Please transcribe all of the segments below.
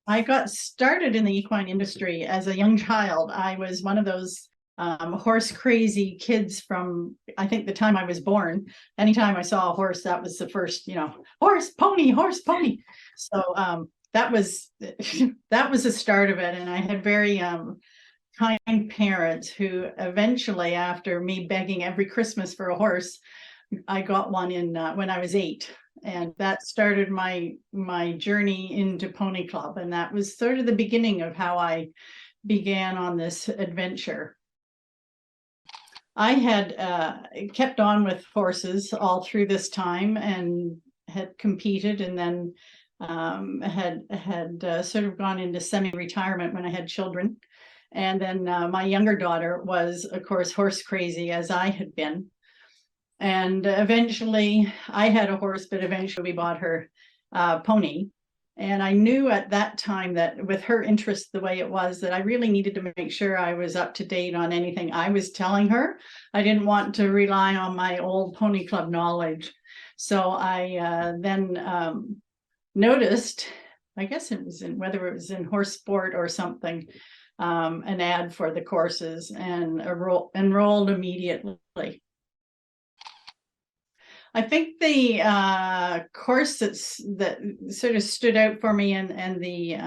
I got started in the equine industry as a young child. I was one of those horse crazy kids from, I think, the time I was born. Anytime I saw a horse, that was the first, horse, pony, horse, pony. So that was that was the start of it. And I had very kind parents who eventually, after me begging every Christmas for a horse, I got one in when I was 8, and that started my journey into Pony Club, and that was sort of the beginning of how I began on this adventure. I had kept on with horses all through this time and had competed, and then had sort of gone into semi-retirement when I had children. And then my younger daughter was, of course, horse crazy as I had been. And eventually I had a horse, but eventually we bought her pony. And I knew at that time that with her interest the way it was, that I really needed to make sure I was up to date on anything I was telling her. I didn't want to rely on my old Pony Club knowledge. So I then noticed, I guess it was in, whether it was in Horse Sport or something, an ad for the courses, and enrolled immediately. I think the course that sort of stood out for me and the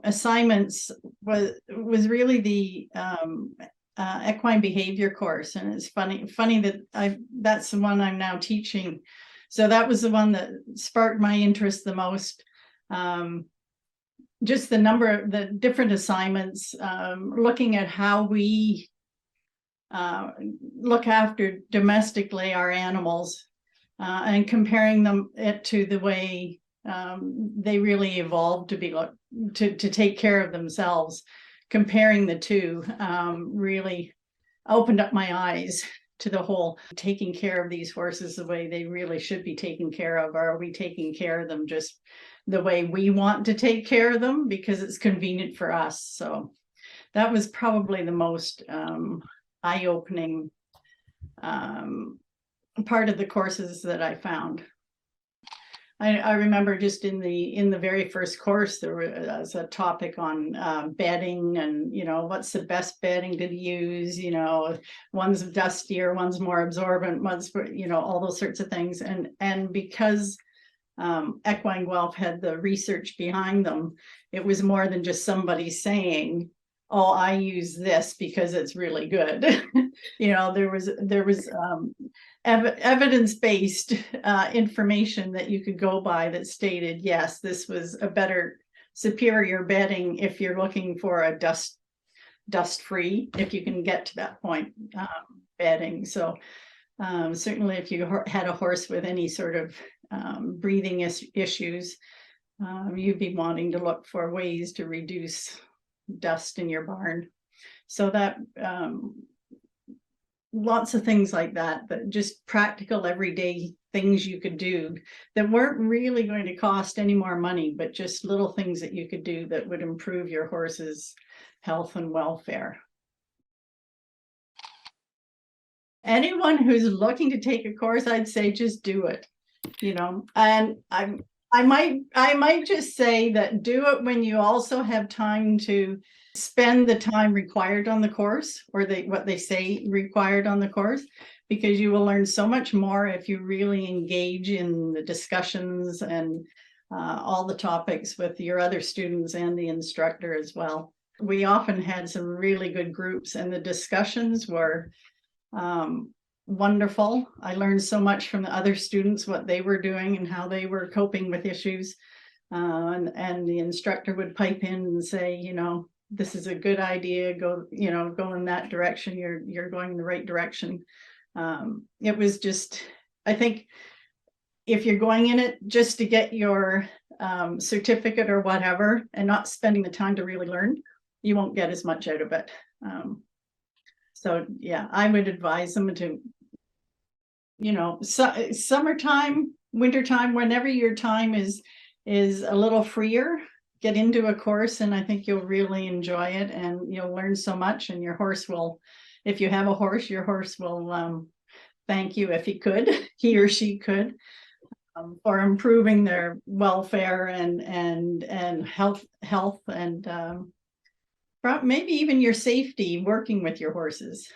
assignments was really the equine behavior course. And it's funny that that's the one I'm now teaching. So that was the one that sparked my interest the most. Just the number of the different assignments, looking at how we look after domestically our animals, and comparing it to the way they really evolved to be to take care of themselves. Comparing the two really opened up my eyes to the whole taking care of these horses the way they really should be taken care of. Or are we taking care of them just the way we want to take care of them because it's convenient for us? So that was probably the most eye-opening part of the courses that I found. I remember just in the very first course, there was a topic on bedding, and what's the best bedding to use. One's dustier, one's more absorbent, one's all those sorts of things. And because Equine Guelph had the research behind them, it was more than just somebody saying, oh, I use this because it's really good. There was evidence-based information that you could go by that stated, yes, this was a better, superior bedding if you're looking for a dust-free, if you can get to that point, bedding. So certainly if you had a horse with any sort of breathing issues, you'd be wanting to look for ways to reduce dust in your barn. So that lots of things like that, but just practical everyday things you could do that weren't really going to cost any more money, but just little things that you could do that would improve your horse's health and welfare. Anyone who's looking to take a course, I'd say just do it. And I might just say that do it when you also have time to spend the time required on the course, or what they say required on the course, because you will learn so much more if you really engage in the discussions and all the topics with your other students and the instructor as well. We often had some really good groups, and the discussions were wonderful. I learned so much from the other students, what they were doing and how they were coping with issues. And the instructor would pipe in and say, this is a good idea. Go in that direction. You're going in the right direction. It was just, I think if you're going in it just to get your certificate or whatever, and not spending the time to really learn, you won't get as much out of it. So yeah, I would advise them to, summertime, wintertime, whenever your time is a little freer, get into a course, and I think you'll really enjoy it, and you'll learn so much. And your horse will, if you have a horse, your horse will thank you if he or she could. for improving their welfare and health and maybe even your safety working with your horses.